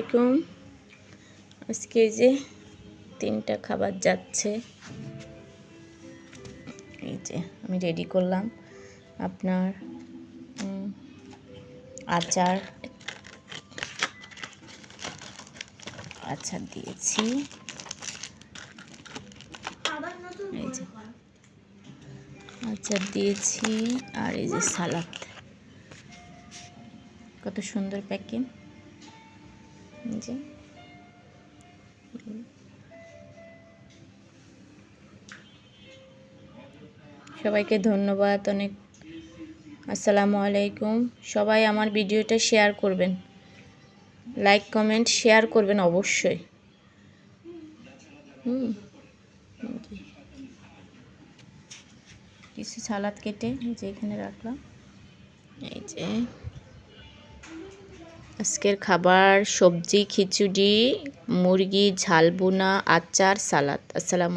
আলাইকুম। আজকে যে 3টা খাবার যাচ্ছে, এই যে আমি রেডি করলাম। আপনার আচার দিয়েছি, এই যে আচার দিয়েছি, আর এই যে সালাদ। কত সুন্দর প্যাকিং। যে সবাইকে ধন্যবাদ অনেক। আসসালামু আলাইকুম। সবাই আমার ভিডিওটা শেয়ার করবেন, লাইক কমেন্ট শেয়ার করবেন অবশ্যই। কিছু সালাদ কেটে যে এখানে রাখলাম। এই যে আজকের খাবার সবজি, খিচুড়ি, মুরগি ঝাল বোনা, আচার, সালাদ। আসসালামু আলাইকুম।